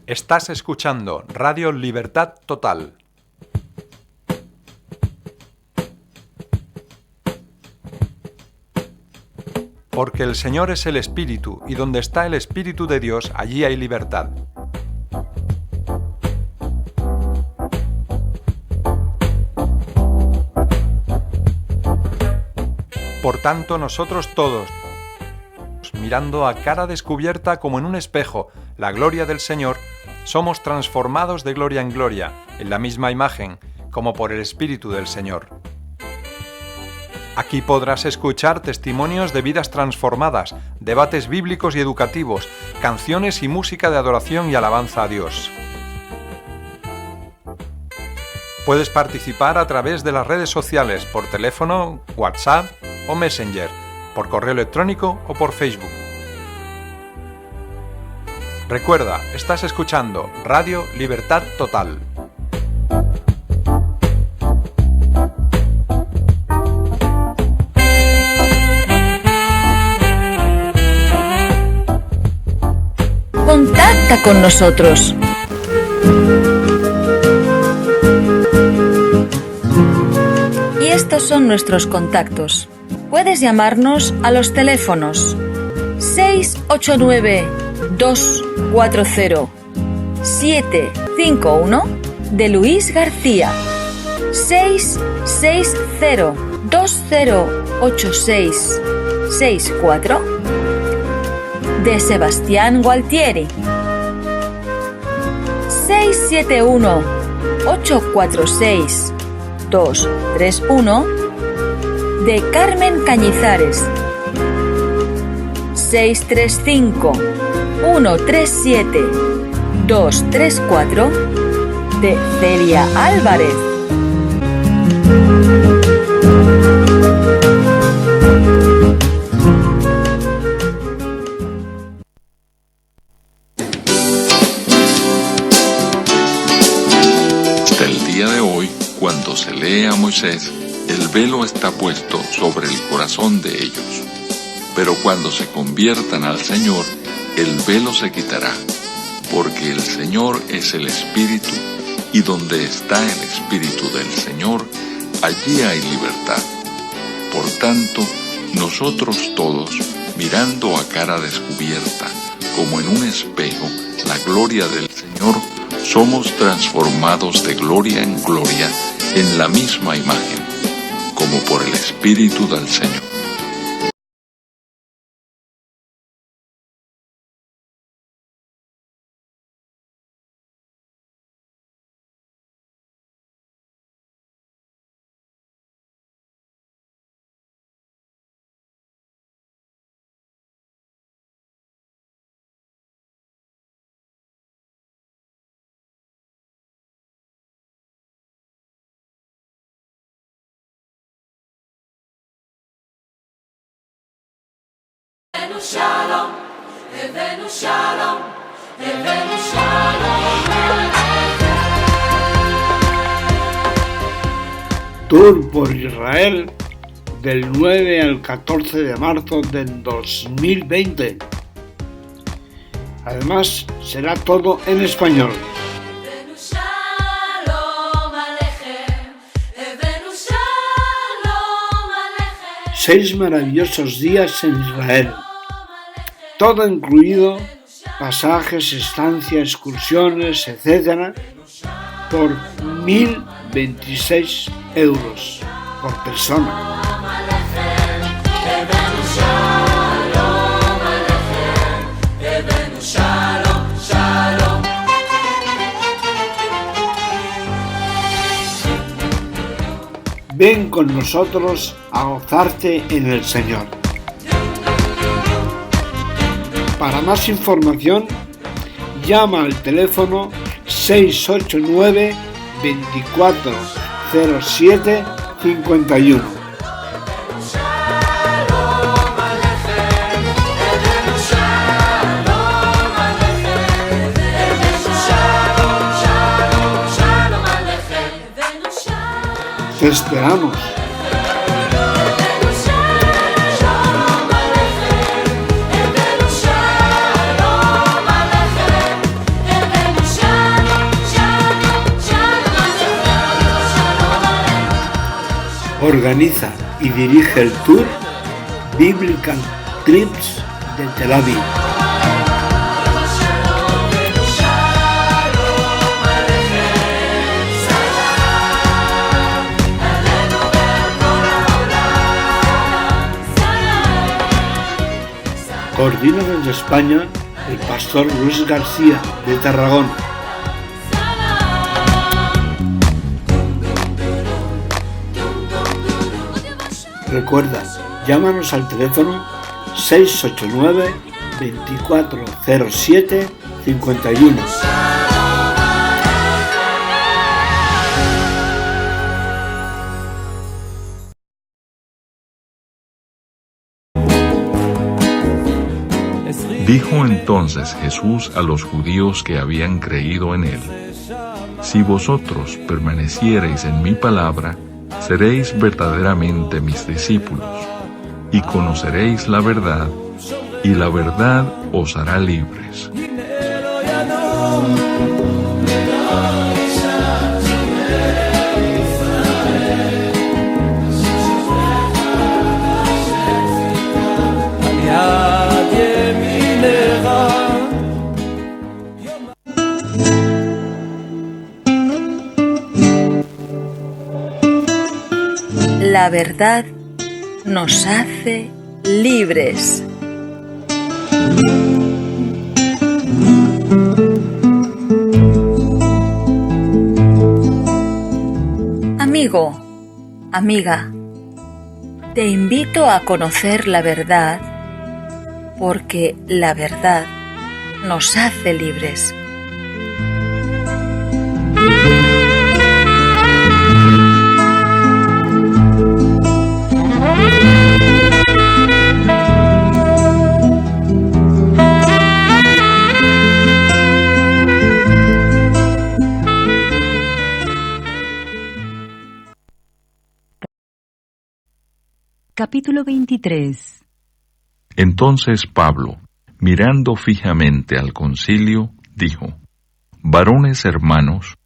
Estás escuchando Radio Libertad Total. Porque el Señor es el Espíritu, y donde está el Espíritu de Dios, allí hay libertad. Por tanto, nosotros todos, mirando a cara descubierta como en un espejo la gloria del Señor, somos transformados de gloria en gloria, en la misma imagen, como por el Espíritu del Señor. Aquí podrás escuchar testimonios de vidas transformadas, debates bíblicos y educativos, canciones y música de adoración y alabanza a Dios. Puedes participar a través de las redes sociales, por teléfono, WhatsApp o Messenger, por correo electrónico o por Facebook. Recuerda, estás escuchando Radio Libertad Total. Contacta con nosotros. Y estos son nuestros contactos. Puedes llamarnos a los teléfonos 689-240-751 de Luis García, 660-2086-64 de Sebastián Gualtieri, 671-846-231 de Carmen Cañizares, 635-137-234 de Celia Álvarez. Hasta el día de hoy, cuando se lee a Moisés, el velo está puesto sobre el corazón de ellos. Pero cuando se conviertan al Señor, el velo se quitará, porque el Señor es el Espíritu, y donde está el Espíritu del Señor, allí hay libertad. Por tanto, nosotros todos, mirando a cara descubierta, como en un espejo, la gloria del Señor, somos transformados de gloria en gloria en la misma imagen, como por el Espíritu del Señor. Shalom, Evenu Shalom, Evenu Shalom. Tour por Israel del 9 al 14 de marzo del 2020. Además, será todo en español. 6 maravillosos días en Israel. Todo incluido, pasajes, estancia, excursiones, etc. por 1.026 euros por persona. Ven con nosotros a gozarte en el Señor. Para más información, llama al teléfono 689 2407 51. Te esperamos. Organiza y dirige el tour Biblical Trips de Tel Aviv. Coordina desde España el pastor Luis García de Tarragona. Recuerda, llámanos al teléfono 689 2407 51. Dijo entonces Jesús a los judíos que habían creído en él: Si vosotros permaneciereis en mi palabra, seréis verdaderamente mis discípulos, y conoceréis la verdad, y la verdad os hará libres. La verdad nos hace libres. Amigo, amiga, te invito a conocer la verdad, porque la verdad nos hace libres. Capítulo 23. Entonces Pablo, mirando fijamente al concilio, dijo: Varones hermanos,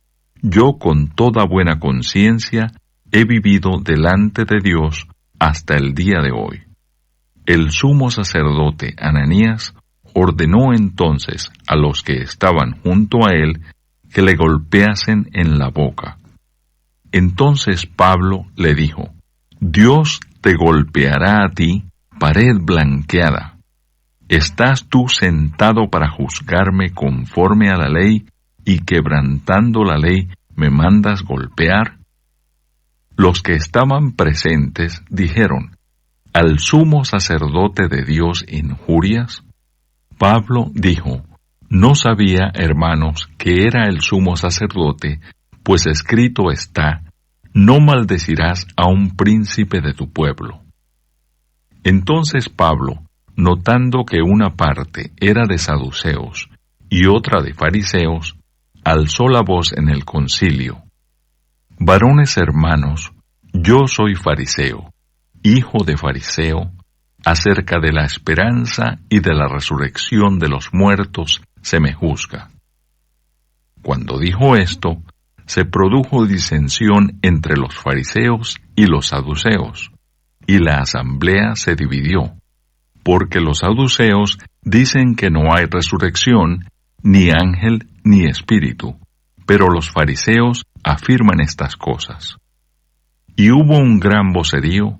yo con toda buena conciencia he vivido delante de Dios hasta el día de hoy. El sumo sacerdote Ananías ordenó entonces a los que estaban junto a él que le golpeasen en la boca. Entonces Pablo le dijo: Dios te golpeará a ti, pared blanqueada. ¿Estás tú sentado para juzgarme conforme a la ley, y quebrantando la ley me mandas golpear? Los que estaban presentes dijeron: ¿Al sumo sacerdote de Dios injurias? Pablo dijo: No sabía, hermanos, que era el sumo sacerdote, pues escrito está: No maldecirás a un príncipe de tu pueblo. Entonces Pablo, notando que una parte era de saduceos y otra de fariseos, alzó la voz en el concilio: Varones hermanos, yo soy fariseo, hijo de fariseo. Acerca de la esperanza y de la resurrección de los muertos se me juzga. Cuando dijo esto, se produjo disensión entre los fariseos y los saduceos, y la asamblea se dividió, porque los saduceos dicen que no hay resurrección, ni ángel, ni espíritu, pero los fariseos afirman estas cosas. Y hubo un gran vocerío,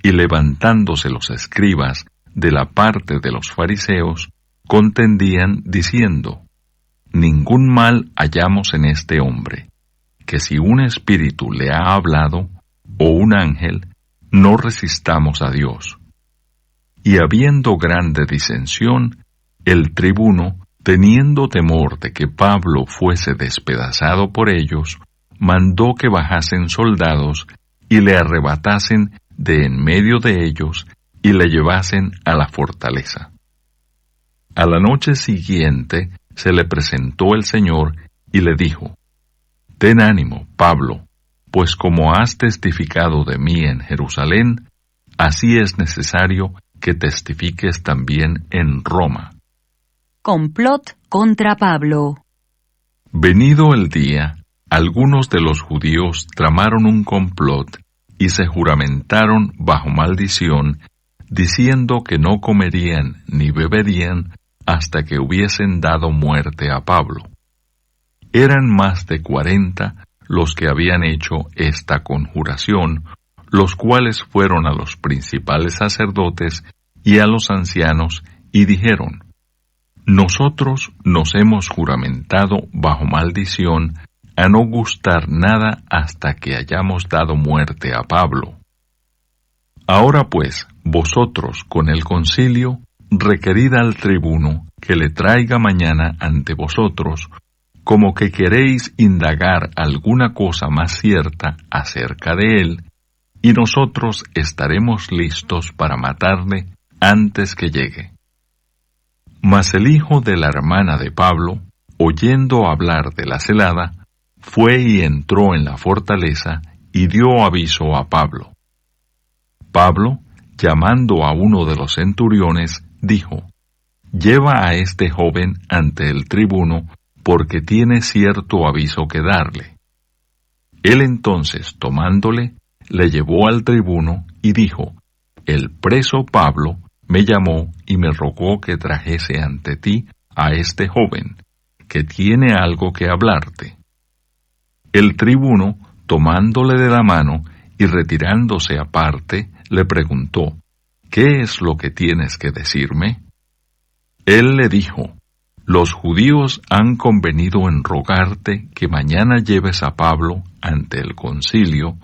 y levantándose los escribas de la parte de los fariseos, contendían diciendo: Ningún mal hallamos en este hombre, que si un espíritu le ha hablado, o un ángel, no resistamos a Dios. Y habiendo grande disensión, el tribuno, teniendo temor de que Pablo fuese despedazado por ellos, mandó que bajasen soldados y le arrebatasen de en medio de ellos y le llevasen a la fortaleza. A la noche siguiente se le presentó el Señor y le dijo: Ten ánimo, Pablo, pues como has testificado de mí en Jerusalén, así es necesario que testifiques también en Roma. Complot contra Pablo. Venido el día, algunos de los judíos tramaron un complot y se juramentaron bajo maldición, diciendo que no comerían ni beberían hasta que hubiesen dado muerte a Pablo. Eran más de 40 los que habían hecho esta conjuración, los cuales fueron a los principales sacerdotes y a los ancianos, y dijeron: Nosotros nos hemos juramentado bajo maldición a no gustar nada hasta que hayamos dado muerte a Pablo. Ahora pues, vosotros con el concilio, requerid al tribuno que le traiga mañana ante vosotros, como que queréis indagar alguna cosa más cierta acerca de él, y nosotros estaremos listos para matarle antes que llegue. Mas el hijo de la hermana de Pablo, oyendo hablar de la celada, fue y entró en la fortaleza y dio aviso a Pablo. Pablo, llamando a uno de los centuriones, dijo: Lleva a este joven ante el tribuno, porque tiene cierto aviso que darle. Él entonces, tomándole, le llevó al tribuno y dijo: El preso Pablo me llamó y me rogó que trajese ante ti a este joven, que tiene algo que hablarte. El tribuno, tomándole de la mano y retirándose aparte, le preguntó: ¿Qué es lo que tienes que decirme? Él le dijo: Los judíos han convenido en rogarte que mañana lleves a Pablo ante el concilio,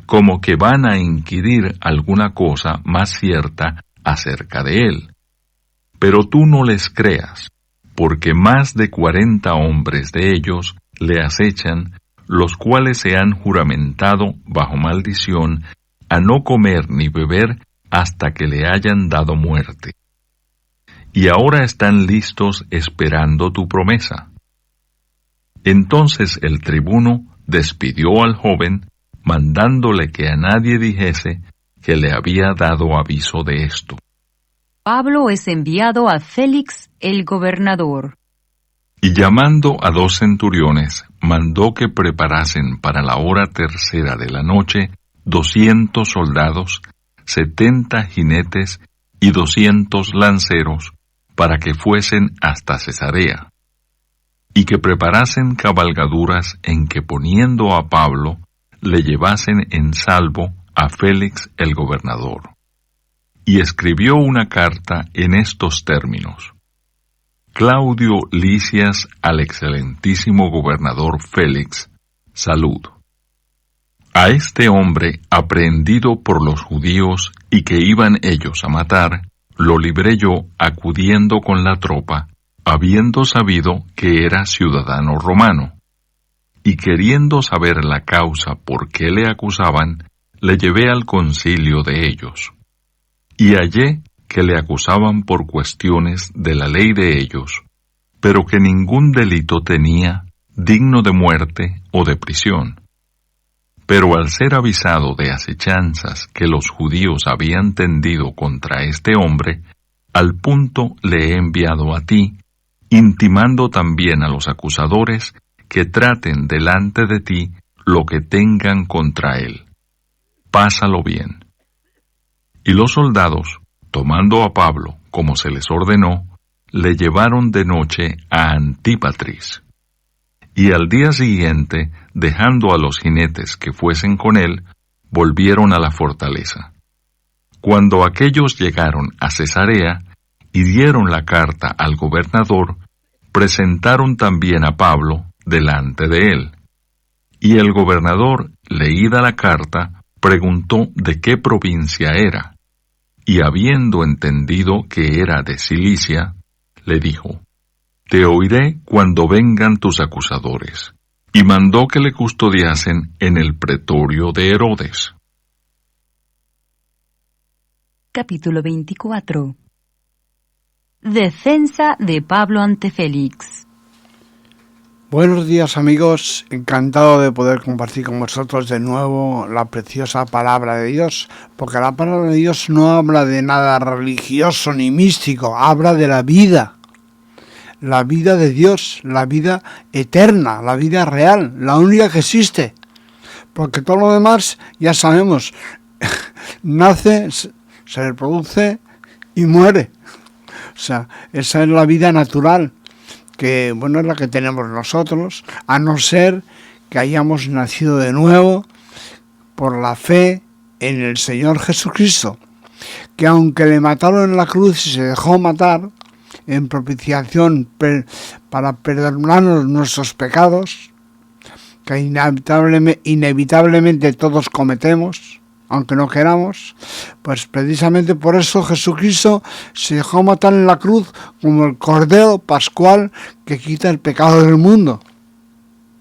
como que van a inquirir alguna cosa más cierta acerca de él. Pero tú no les creas, porque más de 40 hombres de ellos le acechan, los cuales se han juramentado bajo maldición a no comer ni beber hasta que le hayan dado muerte. Y ahora están listos esperando tu promesa. Entonces el tribuno despidió al joven, mandándole que a nadie dijese que le había dado aviso de esto. Pablo es enviado a Félix el gobernador. Y llamando a 2 centuriones, mandó que preparasen para la hora tercera de la noche 200 soldados, 70 jinetes y 200 lanceros, para que fuesen hasta Cesarea, y que preparasen cabalgaduras en que, poniendo a Pablo, le llevasen en salvo a Félix el gobernador. Y escribió una carta en estos términos: Claudio Lisias al excelentísimo gobernador Félix, salud. A este hombre, aprehendido por los judíos y que iban ellos a matar, lo libré yo acudiendo con la tropa, habiendo sabido que era ciudadano romano. Y queriendo saber la causa por qué le acusaban, le llevé al concilio de ellos. Y hallé que le acusaban por cuestiones de la ley de ellos, pero que ningún delito tenía digno de muerte o de prisión. Pero al ser avisado de acechanzas que los judíos habían tendido contra este hombre, al punto le he enviado a ti, intimando también a los acusadores que traten delante de ti lo que tengan contra él. Pásalo bien. Y los soldados, tomando a Pablo, como se les ordenó, le llevaron de noche a Antípatris. Y al día siguiente, dejando a los jinetes que fuesen con él, volvieron a la fortaleza. Cuando aquellos llegaron a Cesarea y dieron la carta al gobernador, presentaron también a Pablo delante de él. Y el gobernador, leída la carta, preguntó de qué provincia era, y habiendo entendido que era de Cilicia, le dijo: Te oiré cuando vengan tus acusadores. Y mandó que le custodiasen en el pretorio de Herodes. Capítulo 24. Defensa de Pablo ante Félix. Buenos días, amigos, encantado de poder compartir con vosotros de nuevo la preciosa palabra de Dios, porque la palabra de Dios no habla de nada religioso ni místico, habla de la vida de Dios, la vida eterna, la vida real, la única que existe. porque todo lo demás ya sabemos, nace, se reproduce y muere. O sea, esa es la vida natural, que bueno, es la que tenemos nosotros, a no ser que hayamos nacido de nuevo por la fe en el Señor Jesucristo, que aunque le mataron en la cruz y se dejó matar en propiciación para perdonarnos nuestros pecados, que inevitablemente todos cometemos, aunque no queramos, pues precisamente por eso Jesucristo se dejó matar en la cruz como el Cordero Pascual que quita el pecado del mundo.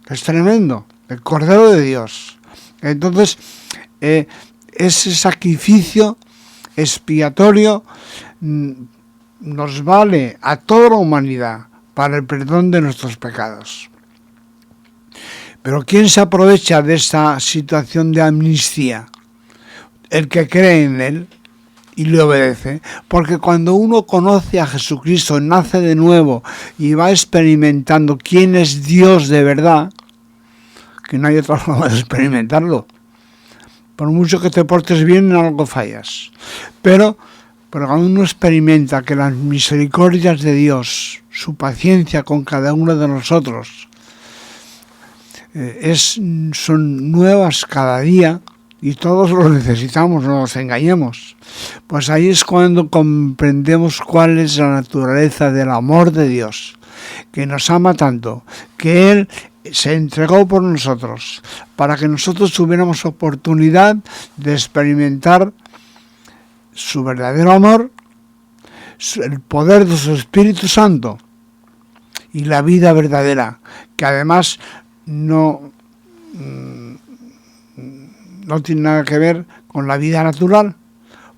Es tremendo, el Cordero de Dios. Entonces, ese sacrificio expiatorio nos vale a toda la humanidad para el perdón de nuestros pecados. Pero ¿quién se aprovecha de esta situación de amnistía? El que cree en Él y le obedece. Porque cuando uno conoce a Jesucristo, nace de nuevo y va experimentando quién es Dios de verdad, que no hay otra forma de experimentarlo. Por mucho que te portes bien, en algo fallas. Pero cuando uno experimenta que las misericordias de Dios, su paciencia con cada uno de nosotros, son nuevas cada día, y todos lo necesitamos, no nos engañemos, pues ahí es cuando comprendemos cuál es la naturaleza del amor de Dios, que nos ama tanto, que Él se entregó por nosotros, para que nosotros tuviéramos oportunidad de experimentar su verdadero amor, el poder de su Espíritu Santo y la vida verdadera, que además no tiene nada que ver con la vida natural,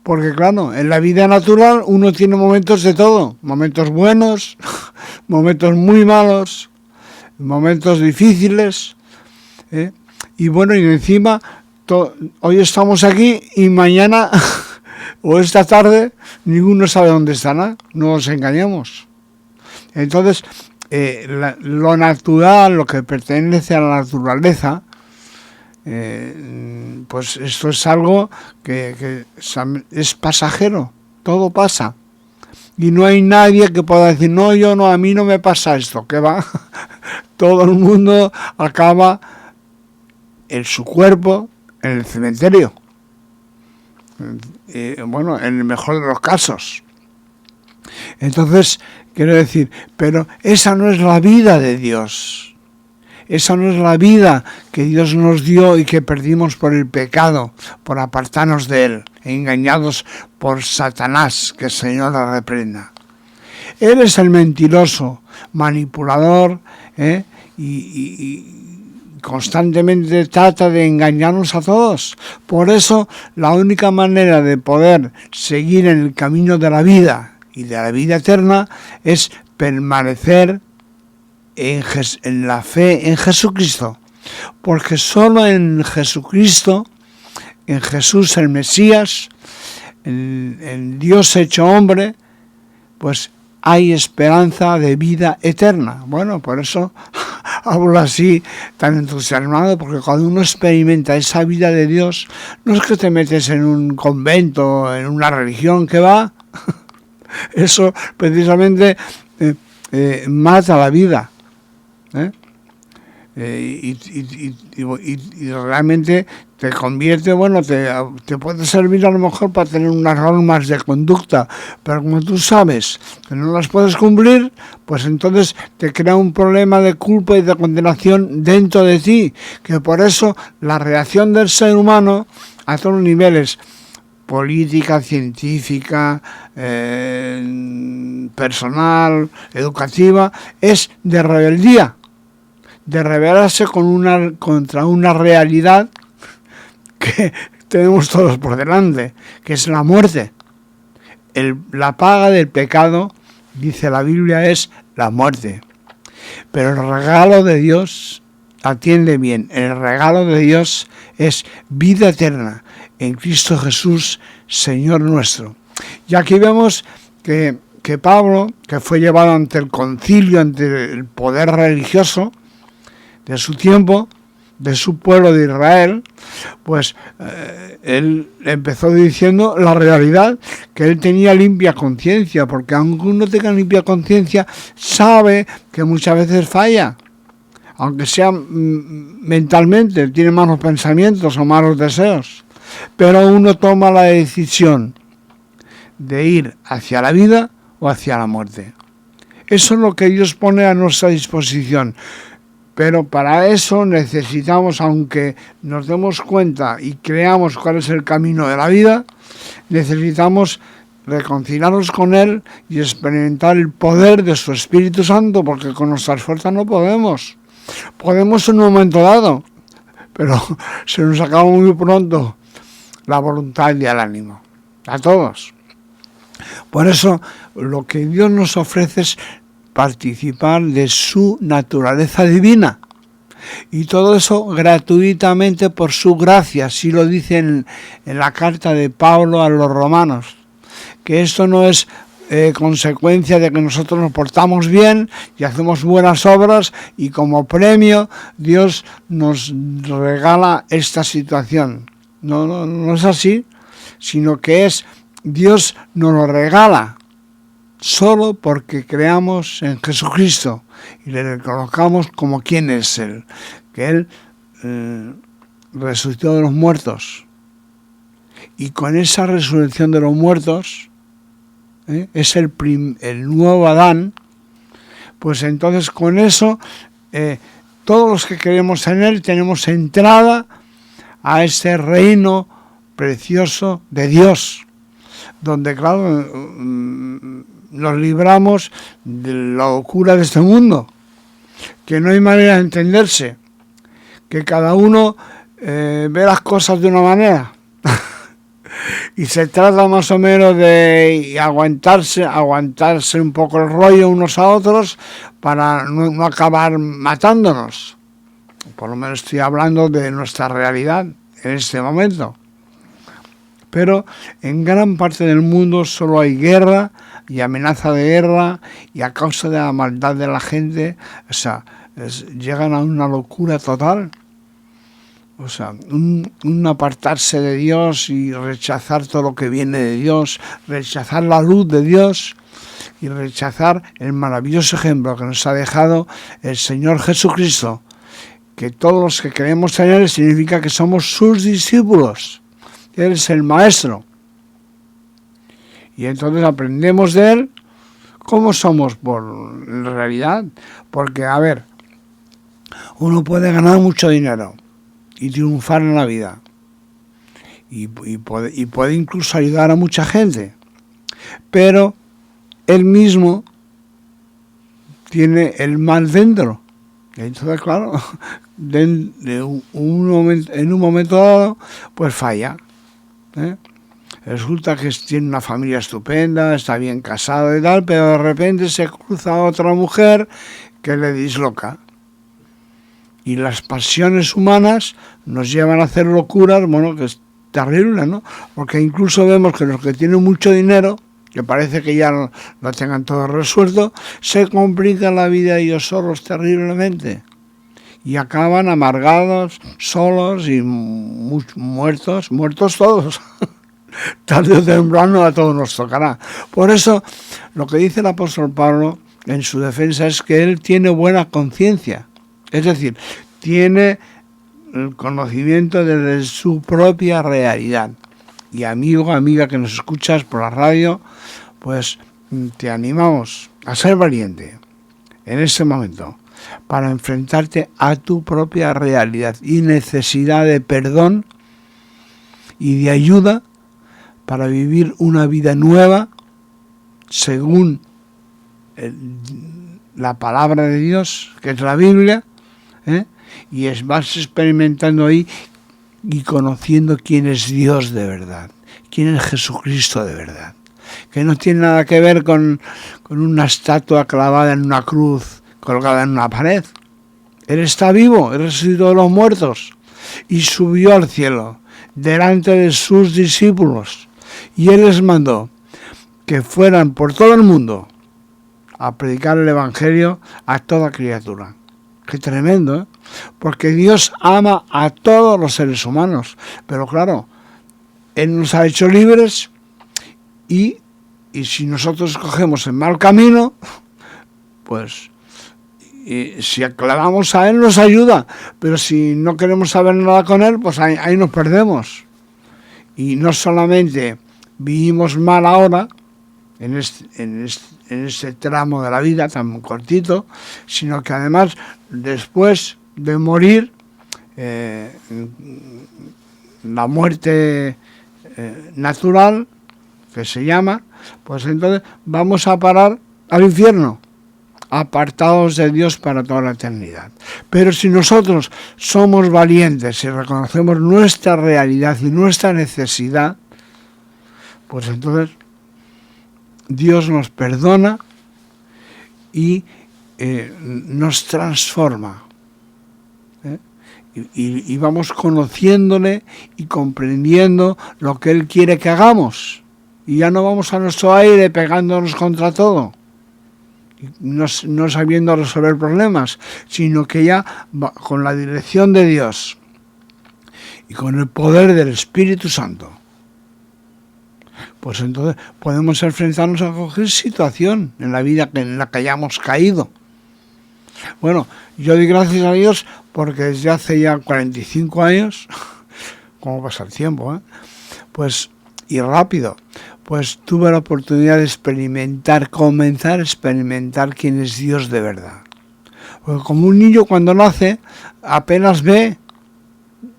porque claro, en la vida natural uno tiene momentos de todo, momentos buenos, momentos muy malos, momentos difíciles, y bueno, y encima hoy estamos aquí y mañana o esta tarde ninguno sabe dónde estará, no nos engañemos. Entonces, lo natural, lo que pertenece a la naturaleza, pues esto es algo que es pasajero, todo pasa. Y no hay nadie que pueda decir, no, a mí no me pasa esto, ¿qué va? Todo el mundo acaba en su cuerpo, en el cementerio. Bueno, en el mejor de los casos. Entonces, quiero decir, pero esa no es la vida de Dios. Esa no es la vida que Dios nos dio y que perdimos por el pecado, por apartarnos de Él, engañados por Satanás, que el Señor la reprenda. Él es el mentiroso, manipulador, y constantemente trata de engañarnos a todos. Por eso, la única manera de poder seguir en el camino de la vida y de la vida eterna es permanecer en la fe en Jesucristo, porque solo en Jesucristo, en Jesús el Mesías, en Dios hecho hombre, pues hay esperanza de vida eterna. Bueno, por eso hablo así tan entusiasmado, porque cuando uno experimenta esa vida de Dios, no es que te metes en un convento, en una religión que va, eso precisamente mata la vida. Y realmente te convierte, bueno, te puede servir a lo mejor para tener unas normas de conducta, pero como tú sabes que no las puedes cumplir, pues entonces te crea un problema de culpa y de condenación dentro de ti, que por eso la reacción del ser humano a todos los niveles, política, científica, personal, educativa, es de rebeldía, de rebelarse contra una realidad que tenemos todos por delante, que es la muerte. La paga del pecado, dice la Biblia, es la muerte. Pero el regalo de Dios, atiende bien, el regalo de Dios es vida eterna en Cristo Jesús, Señor nuestro. Y aquí vemos que Pablo, que fue llevado ante el concilio, ante el poder religioso de su tiempo, de su pueblo de Israel, pues él empezó diciendo la realidad, que él tenía limpia conciencia, porque aunque uno tenga limpia conciencia, sabe que muchas veces falla, aunque sea mentalmente, tiene malos pensamientos o malos deseos, pero uno toma la decisión de ir hacia la vida o hacia la muerte. Eso es lo que Dios pone a nuestra disposición. Pero para eso necesitamos, aunque nos demos cuenta y creamos cuál es el camino de la vida, necesitamos reconciliarnos con Él y experimentar el poder de su Espíritu Santo, porque con nuestras fuerzas no podemos. Podemos en un momento dado, pero se nos acaba muy pronto la voluntad y el ánimo. A todos. Por eso, lo que Dios nos ofrece es participar de su naturaleza divina, y todo eso gratuitamente por su gracia, así lo dice en la carta de Pablo a los romanos, que esto no es consecuencia de que nosotros nos portamos bien y hacemos buenas obras y como premio Dios nos regala esta situación. No es así, sino que es Dios nos lo regala solo porque creamos en Jesucristo y le reconozcamos como quien es Él, que Él resucitó de los muertos. Y con esa resurrección de los muertos, es el nuevo Adán, pues entonces con eso todos los que creemos en Él tenemos entrada a ese reino precioso de Dios, donde claro nos libramos de la locura de este mundo, que no hay manera de entenderse, que cada uno ve las cosas de una manera y se trata más o menos de aguantarse un poco el rollo unos a otros para no acabar matándonos. Por lo menos estoy hablando de nuestra realidad en este momento. Pero en gran parte del mundo solo hay guerra y amenaza de guerra, y a causa de la maldad de la gente, o sea, llegan a una locura total. O sea, un apartarse de Dios y rechazar todo lo que viene de Dios, rechazar la luz de Dios y rechazar el maravilloso ejemplo que nos ha dejado el Señor Jesucristo, que todos los que creemos en Él significa que somos sus discípulos. Él es el Maestro. Y entonces aprendemos de Él cómo somos por realidad. Porque, a ver, uno puede ganar mucho dinero y triunfar en la vida. Y puede incluso ayudar a mucha gente. Pero él mismo tiene el mal dentro. Entonces, claro, en un momento dado, pues falla. Resulta que tiene una familia estupenda, está bien casado y tal, pero de repente se cruza otra mujer que le disloca. Y las pasiones humanas nos llevan a hacer locuras, bueno, que es terrible, ¿no? Porque incluso vemos que los que tienen mucho dinero, que parece que ya lo tengan todo resuelto, se complica la vida ellos solos terriblemente. Y acaban amargados, solos y muertos todos. Tarde o temprano a todos nos tocará. Por eso, lo que dice el apóstol Pablo en su defensa es que él tiene buena conciencia. Es decir, tiene el conocimiento de su propia realidad. Y amigo, amiga que nos escuchas por la radio, pues te animamos a ser valiente en este momento para enfrentarte a tu propia realidad y necesidad de perdón y de ayuda para vivir una vida nueva según la palabra de Dios, que es la Biblia, y vas experimentando ahí y conociendo quién es Dios de verdad, quién es Jesucristo de verdad, que no tiene nada que ver con una estatua clavada en una cruz, colgada en una pared. Él está vivo, Él resucitó de los muertos y subió al cielo delante de sus discípulos, y Él les mandó que fueran por todo el mundo a predicar el Evangelio a toda criatura. Qué tremendo, ¿eh? Porque Dios ama a todos los seres humanos. Pero claro, Él nos ha hecho libres y si nosotros cogemos el mal camino, pues si aclaramos a Él nos ayuda. Pero si no queremos saber nada con Él, pues ahí nos perdemos. Y no solamente vivimos mal ahora, en este tramo de la vida tan cortito, sino que además después de morir, la muerte natural, que se llama, pues entonces vamos a parar al infierno, apartados de Dios para toda la eternidad. Pero si nosotros somos valientes y reconocemos nuestra realidad y nuestra necesidad, pues entonces Dios nos perdona y nos transforma. Y vamos conociéndole y comprendiendo lo que Él quiere que hagamos. Y ya no vamos a nuestro aire pegándonos contra todo, no sabiendo resolver problemas, sino que ya con la dirección de Dios y con el poder del Espíritu Santo, pues entonces podemos enfrentarnos a cualquier situación en la vida en la que hayamos caído. Bueno, yo doy gracias a Dios porque desde hace ya 45 años, ¿cómo pasa el tiempo? Pues, y rápido, pues tuve la oportunidad de comenzar a experimentar quién es Dios de verdad. Porque como un niño cuando nace apenas ve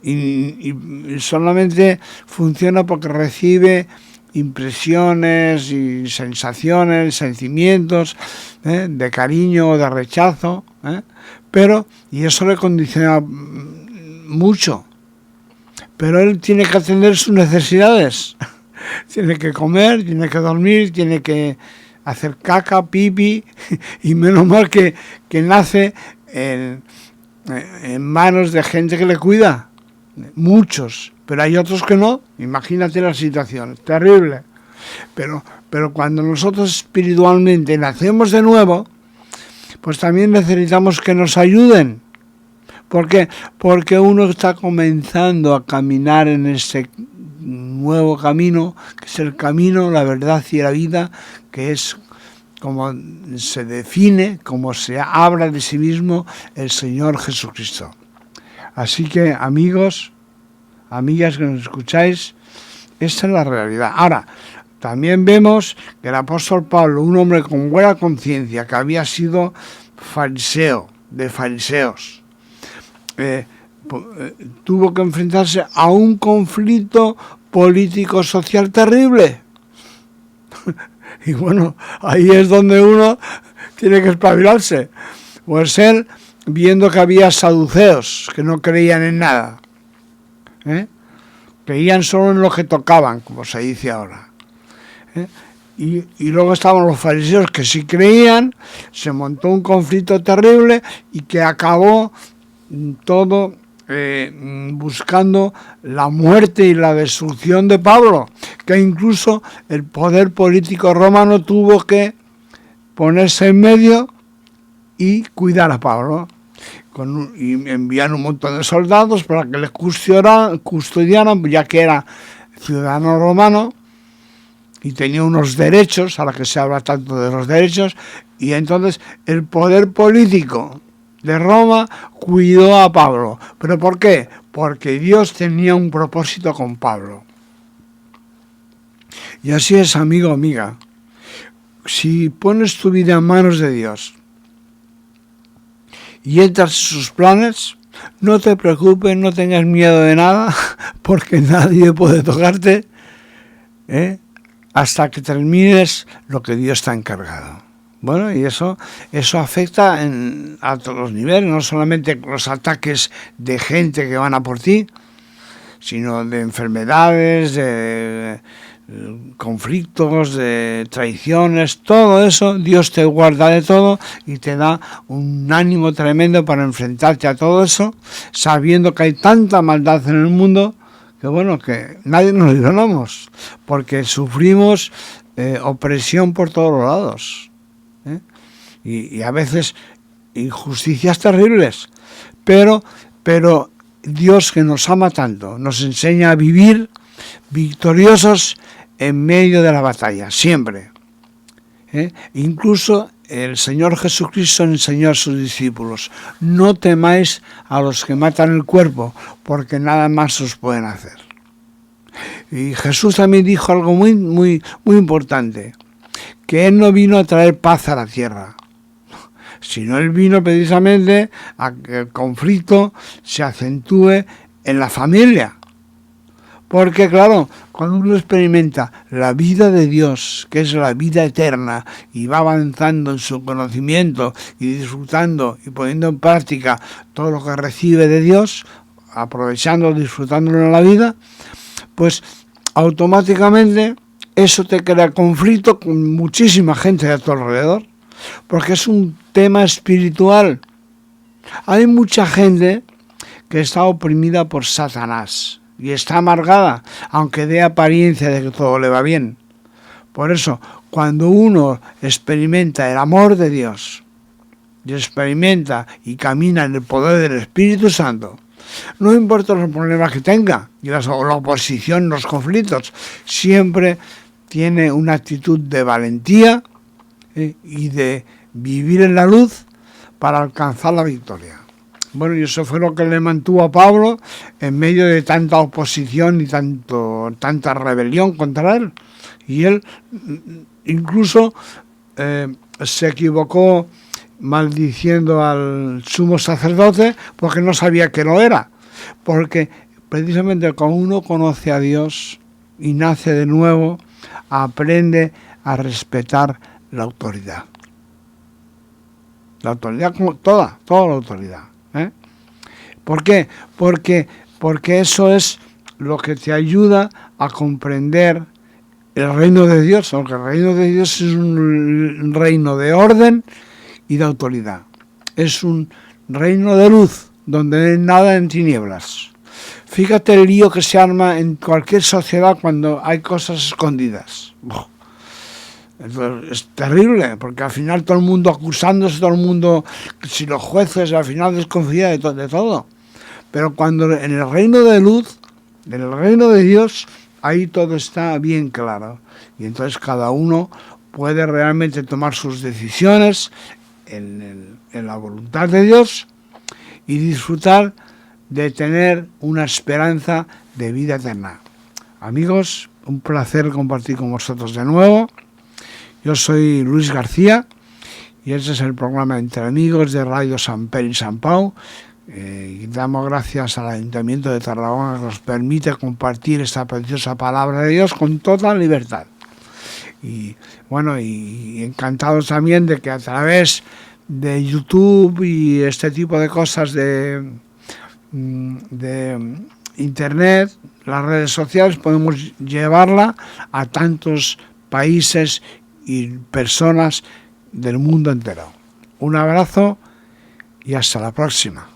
y solamente funciona porque recibe impresiones y sensaciones, sentimientos de cariño o de rechazo, y eso le condiciona mucho. Pero él tiene que atender sus necesidades. Tiene que comer, tiene que dormir, tiene que hacer caca, pipi, y menos mal que nace en manos de gente que le cuida. Muchos, pero hay otros que no. Imagínate la situación, terrible. Pero cuando nosotros espiritualmente nacemos de nuevo, pues también necesitamos que nos ayuden. ¿Por qué? Porque uno está comenzando a caminar en este nuevo camino, que es el camino, la verdad y la vida, que es como se define, como se habla de sí mismo el Señor Jesucristo. Así que, amigos, amigas que nos escucháis, esta es la realidad. Ahora, también vemos que el apóstol Pablo, un hombre con buena conciencia, que había sido fariseo, de fariseos, tuvo que enfrentarse a un conflicto político-social terrible. Y bueno, ahí es donde uno tiene que espabilarse. Pues él, viendo que había saduceos que no creían en nada, creían solo en lo que tocaban, como se dice ahora, y luego estaban los fariseos que sí creían. Se montó un conflicto terrible y que acabó todo buscando la muerte y la destrucción de Pablo, que incluso el poder político romano tuvo que ponerse en medio y cuidar a Pablo, y enviar un montón de soldados para que le custodiaran, ya que era ciudadano romano y tenía unos derechos, a la que se habla tanto de los derechos, y entonces el poder político de Roma cuidó a Pablo. ¿Pero por qué? Porque Dios tenía un propósito con Pablo. Y así es, amigo, amiga. Si pones tu vida en manos de Dios y entras en sus planes, no te preocupes, no tengas miedo de nada, porque nadie puede tocarte, hasta que termines lo que Dios te ha encargado. Bueno, y eso afecta a todos los niveles, no solamente los ataques de gente que van a por ti, sino de enfermedades, de conflictos, de traiciones, todo eso. Dios te guarda de todo y te da un ánimo tremendo para enfrentarte a todo eso, sabiendo que hay tanta maldad en el mundo que bueno, que nadie nos libramos, porque sufrimos opresión por todos los lados. Y a veces injusticias terribles, pero Dios, que nos ama tanto, nos enseña a vivir victoriosos en medio de la batalla, siempre. Incluso el Señor Jesucristo enseñó a sus discípulos: no temáis a los que matan el cuerpo, porque nada más os pueden hacer. Y Jesús también dijo algo muy, muy, muy importante, que Él no vino a traer paz a la tierra, sino Él vino precisamente a que el conflicto se acentúe en la familia. Porque claro, cuando uno experimenta la vida de Dios, que es la vida eterna, y va avanzando en su conocimiento y disfrutando y poniendo en práctica todo lo que recibe de Dios, aprovechando, disfrutándolo en la vida, pues automáticamente eso te crea conflicto con muchísima gente a tu alrededor, porque es un tema espiritual. Hay mucha gente que está oprimida por Satanás y está amargada, aunque dé apariencia de que todo le va bien. Por eso, cuando uno experimenta el amor de Dios y experimenta y camina en el poder del Espíritu Santo, no importa los problemas que tenga y la oposición, los conflictos, siempre tiene una actitud de valentía y de vivir en la luz para alcanzar la victoria. Bueno, y eso fue lo que le mantuvo a Pablo en medio de tanta oposición y tanta rebelión contra él. Y él incluso se equivocó maldiciendo al sumo sacerdote porque no sabía que lo era. Porque precisamente cuando uno conoce a Dios y nace de nuevo, aprende a respetar la autoridad. La autoridad, como toda la autoridad. ¿Por qué? Porque eso es lo que te ayuda a comprender el reino de Dios, porque el reino de Dios es un reino de orden y de autoridad. Es un reino de luz, donde no hay nada en tinieblas. Fíjate el lío que se arma en cualquier sociedad cuando hay cosas escondidas. Es terrible, porque al final todo el mundo acusándose, todo el mundo, si los jueces al final desconfían de todo. Pero cuando en el reino de luz, en el reino de Dios, ahí todo está bien claro. Y entonces cada uno puede realmente tomar sus decisiones en la voluntad de Dios y disfrutar de tener una esperanza de vida eterna. Amigos, un placer compartir con vosotros de nuevo. Yo soy Luis García y este es el programa Entre Amigos de Radio San Pedro y San Pau. Y damos gracias al Ayuntamiento de Tarragona que nos permite compartir esta preciosa palabra de Dios con toda libertad. Y bueno, y encantados también de que a través de YouTube y este tipo de cosas de Internet, las redes sociales, podemos llevarla a tantos países y personas del mundo entero. Un abrazo y hasta la próxima.